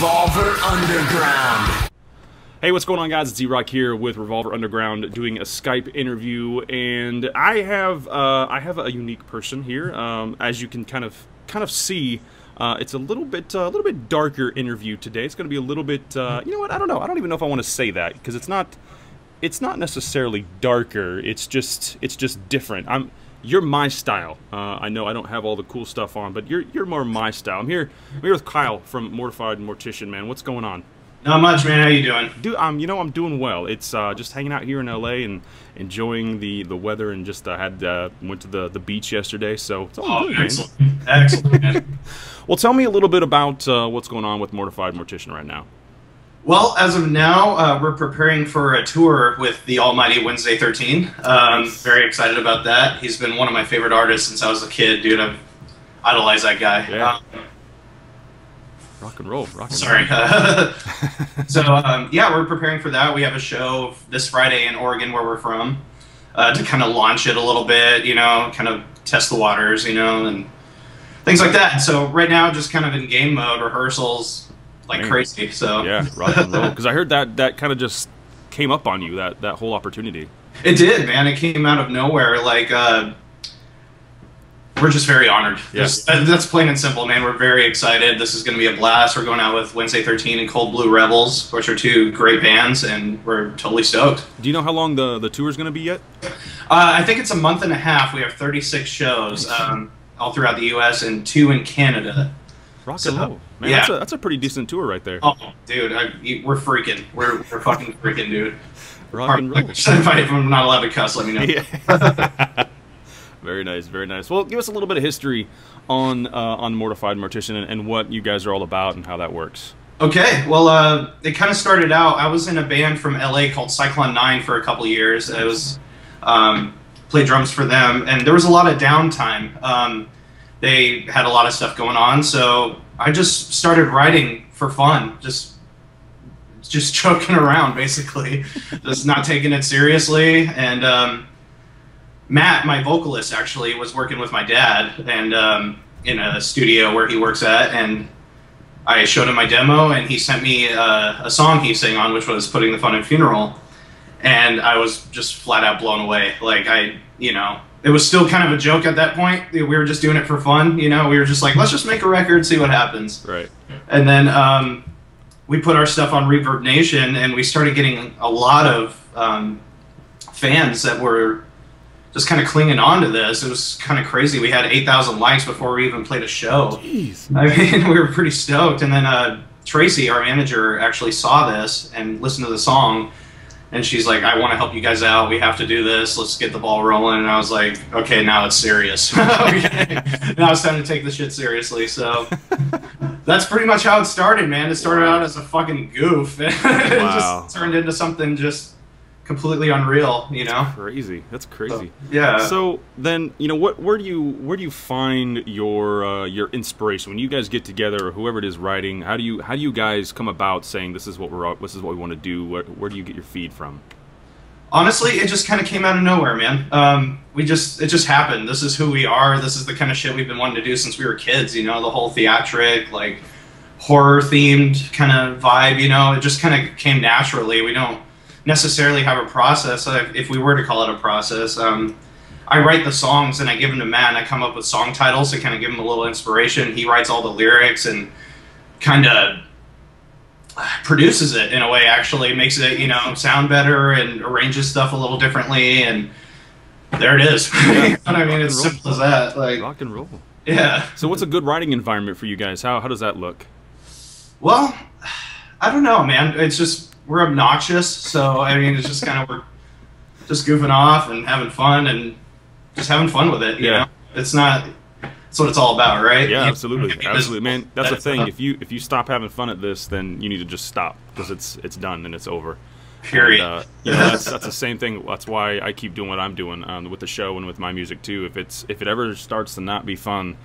Revolver Underground. Hey, what's going on, guys? It's EROCK here with Revolver Underground doing a Skype interview, and I have a unique person here. As you can kind of see, it's a little bit darker interview today. It's going to be a little bit, you know what? I don't know. I don't even know if I want to say that because it's not necessarily darker. It's just different. You're my style. I know I don't have all the cool stuff on, but you're more my style. I'm here with Kyle from Mortified Mortician, man. What's going on? Not much, man. How you doing? Dude, I'm doing well. It's just hanging out here in LA and enjoying the weather, and just went to the beach yesterday, so it's all good, excellent, man. Excellent, man. Well, tell me a little bit about what's going on with Mortified Mortician right now. Well, as of now, we're preparing for a tour with the almighty Wednesday 13. Nice. Very excited about that. He's been one of my favorite artists since I was a kid, dude. I've idolized that guy. Yeah. Rock and roll. Sorry. So, yeah, we're preparing for that. We have a show this Friday in Oregon, where we're from, to kind of launch it a little bit, you know, kind of test the waters, you know, and things like that. So right now, just kind of in game mode, rehearsals like crazy. So yeah, rock and roll. Because I heard that kind of just came up on you, that whole opportunity. It did, man. It came out of nowhere. Like, we're just very honored. Yeah. That's plain and simple, man. We're very excited. This is going to be a blast. We're going out with Wednesday 13 and Cold Blue Rebels, which are two great bands, and we're totally stoked. Do you know how long the tour is going to be yet? I think it's a month and a half. We have 36 shows all throughout the U.S. and 2 in Canada. Rock and roll. Man, yeah. That's a pretty decent tour right there. Oh, dude, we're freaking. We're fucking freaking, dude. Rock and roll. If I'm not allowed to cuss, let me know. Yeah. Very nice, very nice. Well, give us a little bit of history on Mortified Mortician and what you guys are all about and how that works. Okay, well, it kind of started out. I was in a band from LA called Cyclone 9 for a couple years. I was played drums for them, and there was a lot of downtime. They had a lot of stuff going on, so I just started writing for fun, just joking around, basically, just not taking it seriously. And Matt, my vocalist, actually was working with my dad and in a studio where he works at, and I showed him my demo, and he sent me a song he sang on, which was Putting the Fun in Funeral, and I was just flat out blown away. Like, it was still kind of a joke at that point. We were just doing it for fun, you know. We were just like, let's just make a record, see what happens. Right. And then we put our stuff on Reverb Nation, and we started getting a lot of fans that were just kind of clinging on to this. It was kind of crazy. We had 8,000 likes before we even played a show. Jeez. I mean, we were pretty stoked. And then Tracy, our manager, actually saw this and listened to the song, and she's like, I want to help you guys out. We have to do this. Let's get the ball rolling. And I was like, okay, now it's serious. Okay. Now it's time to take this shit seriously. So that's pretty much how it started, man. It started out as a fucking goof. It just turned into something just completely unreal, you know. Crazy. That's crazy. So, yeah. So then, you know, where do you find your inspiration when you guys get together, or whoever it is writing? How do you guys come about saying this is what we want to do? Where do you get your feed from? Honestly, it just kind of came out of nowhere, man. It just happened. This is who we are. This is the kind of shit we've been wanting to do since we were kids. You know, the whole theatric, like, horror themed kind of vibe. You know, it just kind of came naturally. We don't necessarily have a process, if we were to call it a process. I write the songs and I give them to Matt, and I come up with song titles to kind of give him a little inspiration. He writes all the lyrics and kind of produces it in a way, actually makes it, you know, sound better and arranges stuff a little differently, and there it is. Yeah. You know what I mean? It's simple as that. Like, rock and roll. Yeah. So what's a good writing environment for you guys? How does that look? Well, I don't know, man. It's just, we're obnoxious, so I mean, it's just kind of, we're just goofing off and having fun and just having fun with it. You know? It's not. It's what it's all about, right? Yeah, absolutely, absolutely, man. That's the thing. If you stop having fun at this, then you need to just stop, because it's done and it's over. Period. And, you know, that's the same thing. That's why I keep doing what I'm doing with the show and with my music too. If it ever starts to not be fun,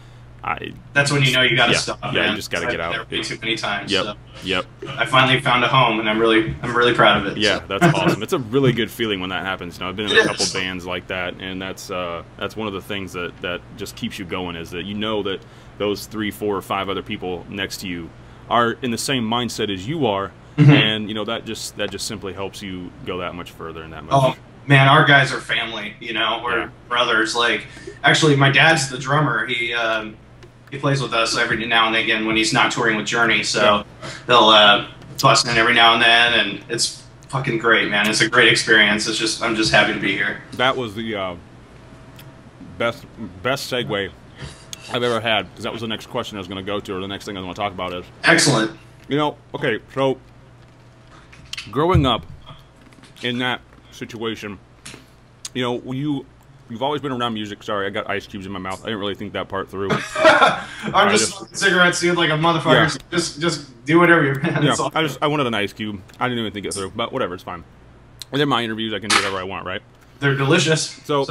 that's when you know you got to stop. Yeah, man. you just got to get out. There way too many times. Yep. So. Yep. I finally found a home, and I'm really proud of it. Yeah, so. that's awesome. It's a really good feeling when that happens. You know, I've been in a couple bands like that, and that's one of the things that just keeps you going, is that you know that those 3, 4, or 5 other people next to you are in the same mindset as you are, and you know that just simply helps you go that much further and that much. Oh man, our guys are family. You know, we're brothers. Like, actually, my dad's the drummer. He plays with us every now and again when he's not touring with Journey. So they'll bust in every now and then, and it's fucking great, man. It's a great experience. It's just, I'm just happy to be here. That was the best segue I've ever had, because that was the next question I was going to go to, or the next thing I was going to talk about is. Excellent. You know, okay, so growing up in that situation, you know, you've always been around music. Sorry, I got ice cubes in my mouth. I didn't really think that part through. I'm just smoking cigarettes, dude, like a motherfucker. Yeah. Just do whatever you can. Yeah, I wanted an ice cube. I didn't even think it through, but whatever, it's fine. Within my interviews, I can do whatever I want, right? They're delicious. So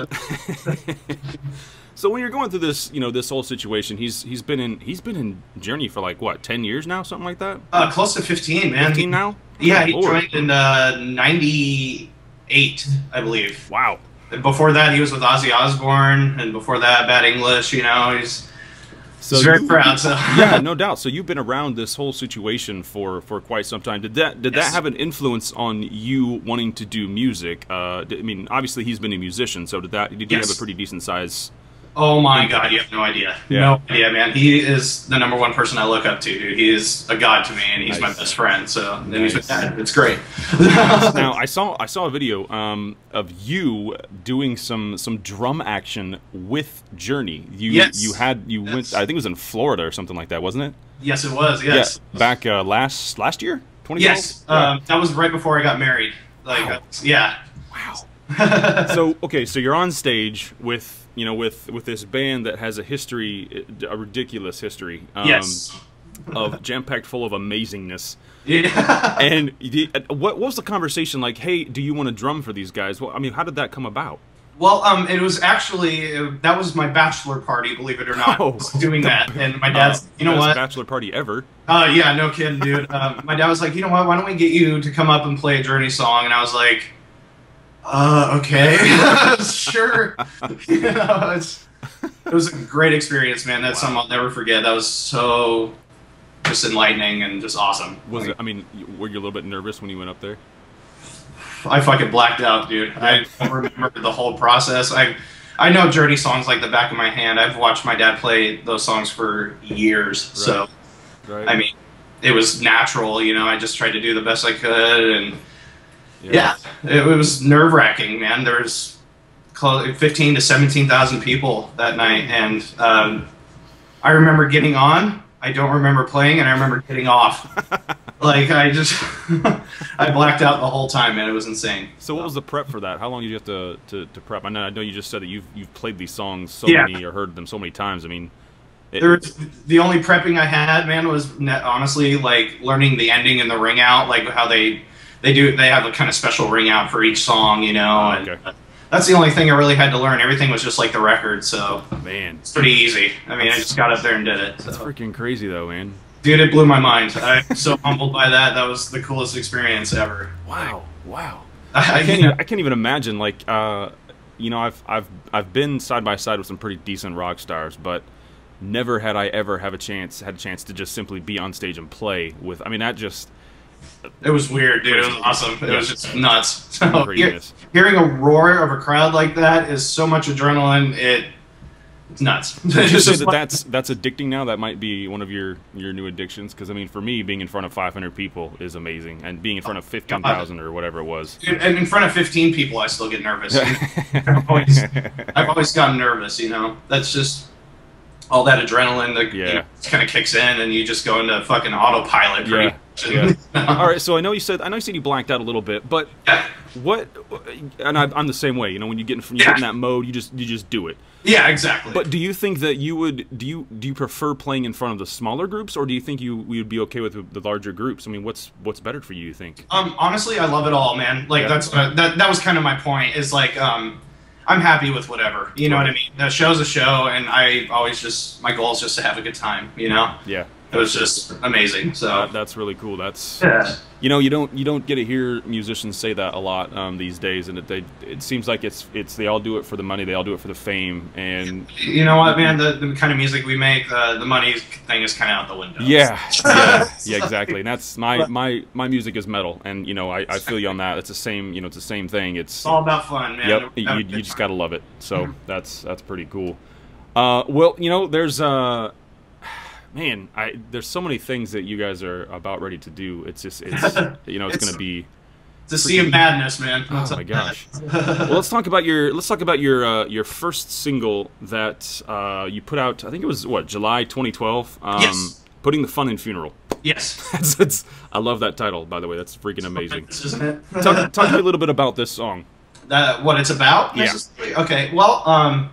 so when you're going through this, you know, this whole situation, he's been in Journey for like what, 10 years now, something like that? Close to 15, man. 15 now? Yeah, he joined in '98, I believe. Wow. Before that, he was with Ozzy Osbourne, and before that, Bad English. You know, he's very proud. So yeah, no doubt. So you've been around this whole situation for quite some time. Did that have an influence on you wanting to do music? I mean, obviously he's been a musician, so did you have a pretty decent size? Oh my God, you have no idea. Yeah. No idea, man. He is the #1 person I look up to, dude. He is a god to me, and he's my best friend. So then he's my dad. It's great. Now I saw a video of you doing some drum action with Journey. You went. I think it was in Florida or something like that, wasn't it? Yes, it was. Yes. Yeah, back last year, 2012. Yes, that was right before I got married. Like, wow. Yeah. Wow. So okay, so you're on stage with. You know, with this band that has a history, a ridiculous history, of jam-packed full of amazingness. Yeah. And what was the conversation like? Hey, do you want to drum for these guys? Well, I mean, how did that come about? Well, it was actually that was my bachelor party, believe it or not. Oh, doing that, and my dad's, you know what? Bachelor party ever. Yeah, no kidding, dude. My dad was like, you know what? Why don't we get you to come up and play a Journey song? And I was like, okay, sure. You know, it was a great experience, man. That's something I'll never forget. That was so just enlightening and just awesome. Was it? I mean, were you a little bit nervous when you went up there? I fucking blacked out, dude. I don't remember the whole process. I know Journey songs like the back of my hand. I've watched my dad play those songs for years, right. So I mean, it was natural. You know, I just tried to do the best I could, and. Yeah, it was nerve-wracking, man. There's 15 to 17,000 people that night, and I remember getting on. I don't remember playing, and I remember getting off. Like, I blacked out the whole time, man. It was insane. So what was the prep for that? How long did you have to prep? I know you just said that you've played these songs so many or heard them so many times. I mean, the only prepping I had, man, was honestly like learning the ending and the ring out, like how they have a kind of special ring out for each song, you know, and that's the only thing I really had to learn. Everything was just like the record, so man, it's pretty easy. I mean, I just got up there and did it. That's freaking crazy, though, man. Dude, it blew my mind. I'm so humbled by that. That was the coolest experience ever. Wow, wow. I can't even imagine. Like, you know, I've been side by side with some pretty decent rock stars, but never had I ever had a chance to just simply be on stage and play with. I mean, that just. It was weird, dude. It was awesome. It was just nuts. So, hearing a roar of a crowd like that is so much adrenaline. It's nuts. Would you say that's addicting now? That might be one of your new addictions? Because, I mean, for me, being in front of 500 people is amazing. And being in front of 15,000 or whatever it was. And in front of 15 people, I still get nervous. I've always gotten nervous, you know? That's just all that adrenaline that kind of kicks in, and you just go into fucking autopilot. All right, so I know you said you blacked out a little bit, but what? And I'm the same way. You know, when you get in that mode, you just do it. Yeah, exactly. But do you think that you would do you prefer playing in front of the smaller groups, or do you think you would be okay with the larger groups? I mean, what's better for you think? Honestly, I love it all, man. Like that was kind of my point. Is like I'm happy with whatever. You know what I mean? The show's a show, and I always my goal is just to have a good time. You know? Yeah. It was just amazing. So that's really cool. That's yeah. You know, you don't get to hear musicians say that a lot these days, and it seems like it's they all do it for the money, they all do it for the fame, and you know what, man, the kind of music we make, the money thing is kind of out the window. Yeah, yeah, exactly. And that's my music is metal, and you know, I feel you on that. It's the same, you know, it's the same thing. It's all about fun, man. Yep, you just gotta love it. So that's pretty cool. Well, you know, there's man, there's so many things that you guys are about ready to do. It's just, you know, it's gonna be. It's a sea of madness, man. Oh my gosh. Well, let's talk about your first single that you put out. I think it was what, July 2012. Yes. Putting the Fun in Funeral. Yes. I love that title, by the way. That's freaking amazing. Isn't it? Talk to me a little bit about this song. What it's about? Yeah. Okay. Well,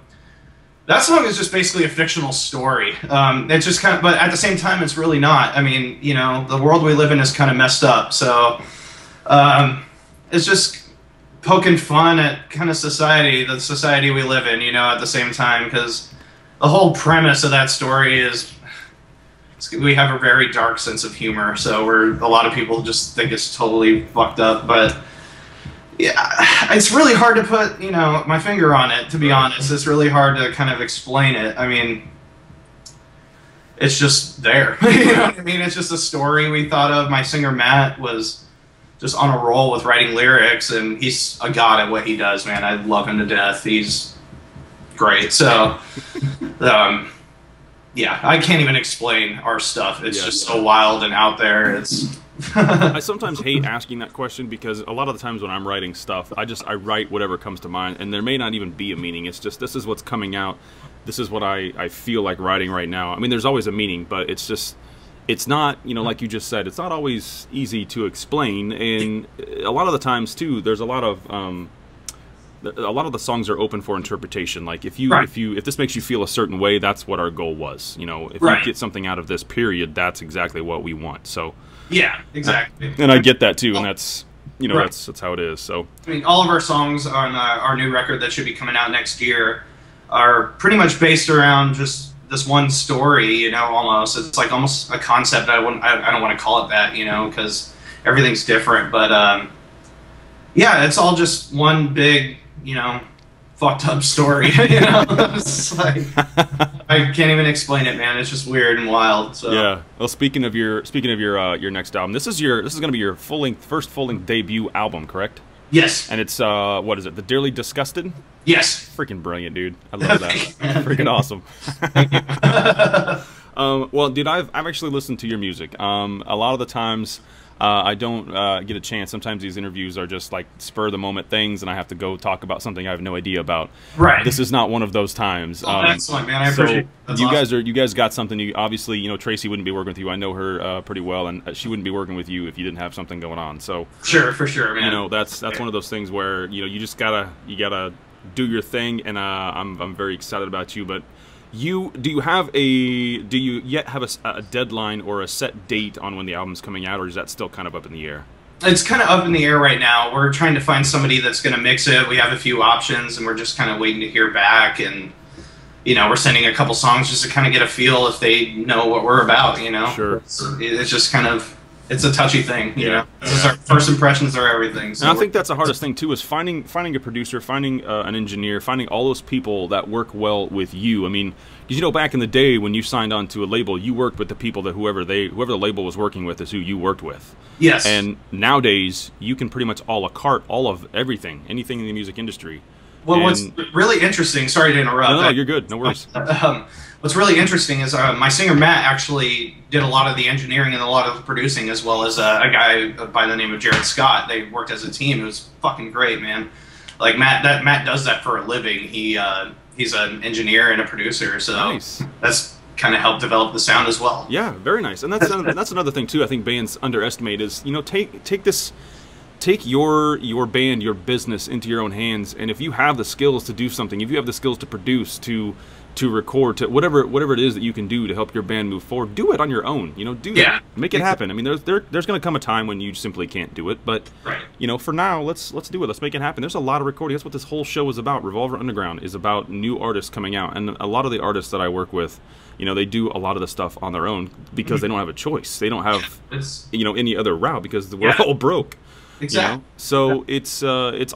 that song is just basically a fictional story. It's just kind of, but at the same time, it's really not. I mean, you know, the world we live in is kind of messed up. So, it's just poking fun at kind of the society we live in, you know, at the same time, because the whole premise of that story is we have a very dark sense of humor. So a lot of people just think it's totally fucked up, but yeah, it's really hard to put, you know, my finger on it, to be honest. It's really hard to kind of explain it. I mean, it's just there. You know what I mean? It's just a story we thought of. My singer, Matt, was just on a roll with writing lyrics, and he's a god at what he does, man. I love him to death. He's great. So, yeah, I can't even explain our stuff. It's just so wild and out there. It's... I sometimes hate asking that question because a lot of the times when I'm writing stuff, I write whatever comes to mind, and there may not even be a meaning. It's just, this is what's coming out. This is what I feel like writing right now. I mean, there's always a meaning, but it's just, it's not, you know, like you just said, it's not always easy to explain. And a lot of the times too, there's a lot of the songs are open for interpretation. Like if this makes you feel a certain way, that's what our goal was. You know, if you get something out of this period, that's exactly what we want. So. Yeah, exactly. And I get that too, and that's, you know, that's how it is. So I mean, all of our songs on our new record that should be coming out next year are pretty much based around just this one story. You know, almost it's like almost a concept. I don't want to call it that, you know, because everything's different. But yeah, it's all just one big, you know, fucked up story. You know, it's like, I can't even explain it, man. It's just weird and wild. So. Yeah. Well, speaking of your next album, this is going to be your first full length debut album, correct? Yes. And it's what is it? The Dearly Disgusted? Yes. Freaking brilliant, dude. I love that. Freaking awesome. Well, dude, I've actually listened to your music. A lot of the times. I don't get a chance. Sometimes these interviews are just like spur of the moment things, and I have to go talk about something I have no idea about. Right. This is not one of those times. Excellent, man. I appreciate it. You guys got something. You obviously, you know, Tracy wouldn't be working with you. I know her pretty well, and she wouldn't be working with you if you didn't have something going on. So sure, for sure, man. You know, that's one of those things where, you know, you just gotta do your thing, and I'm very excited about you, but. Do you yet have a deadline or a set date on when the album's coming out, or is that still kind of up in the air? It's kind of up in the air right now. We're trying to find somebody that's going to mix it. We have a few options, and we're just kind of waiting to hear back. And, you know, we're sending a couple songs just to kind of get a feel if they know what we're about, you know? Sure. It's just kind of... It's a touchy thing, you know. Our first impressions are everything. So and I think that's the hardest thing too, is finding a producer, finding an engineer, finding all those people that work well with you. I mean, because you know, back in the day when you signed on to a label, you worked with the people that whoever the label was working with is who you worked with. Yes. And nowadays, you can pretty much a la carte all of everything, anything in the music industry. Well, what's really interesting, sorry to interrupt. No, you're good. No worries. What's really interesting is my singer, Matt, actually did a lot of the engineering and a lot of the producing, as well as a guy by the name of Jared Scott. They worked as a team. It was fucking great, man. Like, Matt does that for a living. He's an engineer and a producer, so nice. That's kind of helped develop the sound as well. Yeah, very nice. And that's another thing, too, I think bands underestimate is, you know, take your band, your business into your own hands, and if you have the skills to do something, if you have the skills to produce, to to record, to whatever it is that you can do to help your band move forward, do it on your own. You know, do that. Make it happen. I mean, there's going to come a time when you simply can't do it, but you know, for now, let's do it. Let's make it happen. There's a lot of recording. That's what this whole show is about. Revolver Underground is about new artists coming out, and a lot of the artists that I work with, you know, they do a lot of the stuff on their own because they don't have a choice. They don't have you know, any other route because we're all broke. Exactly. You know? So it's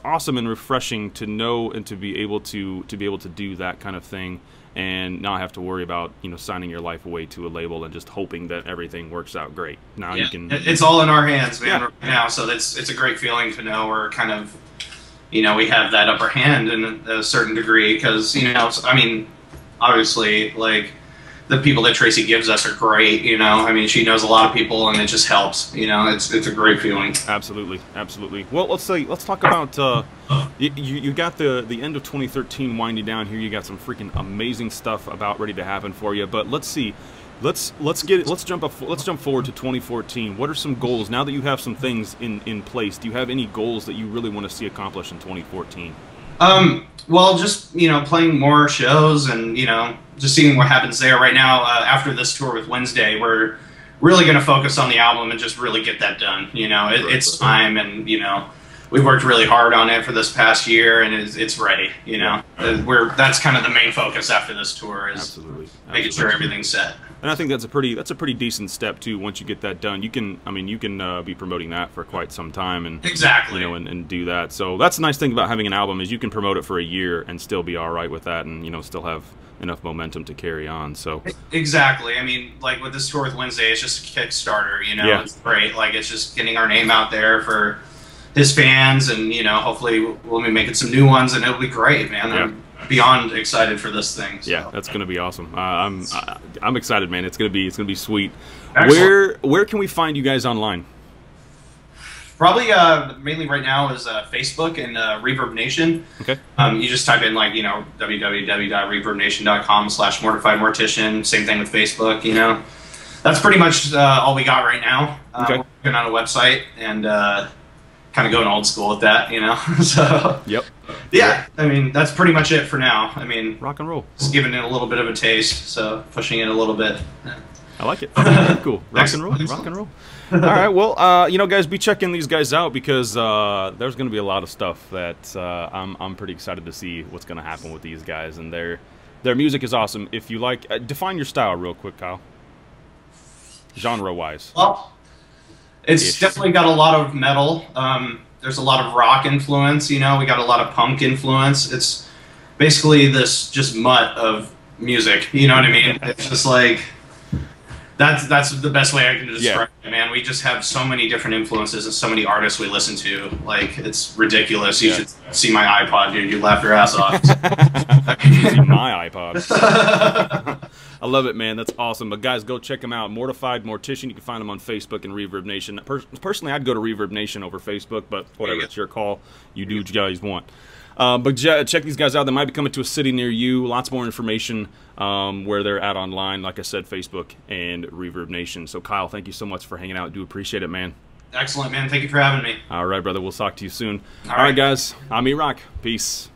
awesome and refreshing to know and to be able to do that kind of thing, and not have to worry about, you know, signing your life away to a label and just hoping that everything works out great. Now you can. It's all in our hands, man. Right now, so it's a great feeling to know we're kind of, you know, we have that upper hand in a certain degree because, you know, I mean, obviously, like, the people that Tracy gives us are great, you know. I mean, she knows a lot of people, and it just helps. You know, it's a great feeling. Absolutely, absolutely. Well, let's talk about you got the end of 2013 winding down here. You got some freaking amazing stuff about ready to happen for you. But let's see, let's jump forward to 2014. What are some goals now that you have some things in place? Do you have any goals that you really want to see accomplished in 2014? Well, just, you know, playing more shows and, you know, just seeing what happens there. Right now, after this tour with Wednesday, we're really going to focus on the album and just really get that done. You know, it's time, and, you know, we've worked really hard on it for this past year, and it's ready, you know. That's kind of the main focus after this tour is making sure everything's set. And I think that's a pretty decent step too. Once you get that done, you can be promoting that for quite some time, and you know, and do that. So that's the nice thing about having an album is you can promote it for a year and still be all right with that, and, you know, still have enough momentum to carry on. So exactly. I mean, like with this tour with Wednesday, it's just a Kickstarter. You know, it's great. Like, it's just getting our name out there for his fans, and, you know, hopefully we'll be making some new ones, and it'll be great, man. I'm beyond excited for this thing. So. Yeah, that's gonna be awesome. I'm excited, man. It's gonna be sweet. Excellent. Where can we find you guys online? Probably mainly right now is Facebook and Reverb Nation. Okay. You just type in, like, you know, www.reverbnation.com/Mortified Mortician. Same thing with Facebook. You know, that's pretty much all we got right now. We're working on a website and kind of going old school with that, you know. So I mean, that's pretty much it for now. I mean, rock and roll. Just giving it a little bit of a taste, so pushing it a little bit. I like it. Very cool. Rock and roll. Rock and roll. All right. Well, you know, guys, be checking these guys out because there's going to be a lot of stuff that I'm pretty excited to see what's going to happen with these guys, and their music is awesome. If you like, define your style real quick, Kyle. Genre-wise. Well, it's definitely got a lot of metal. There's a lot of rock influence, you know. We got a lot of punk influence. It's basically this just mutt of music, you know what I mean? It's just like, that's the best way I can describe it, man. We just have so many different influences and so many artists we listen to. Like, it's ridiculous. You should see my iPod, dude. You laugh your ass off. See my iPod. I love it, man. That's awesome. But guys, go check them out. Mortified Mortician. You can find them on Facebook and Reverb Nation. Personally, I'd go to Reverb Nation over Facebook, but whatever. It's your call. You do what you guys want. But check these guys out. They might be coming to a city near you. Lots more information where they're at online. Like I said, Facebook and Reverb Nation. So, Kyle, thank you so much for hanging out. Do appreciate it, man. Excellent, man. Thank you for having me. All right, brother. We'll talk to you soon. All right, guys. I'm EROCK. Peace.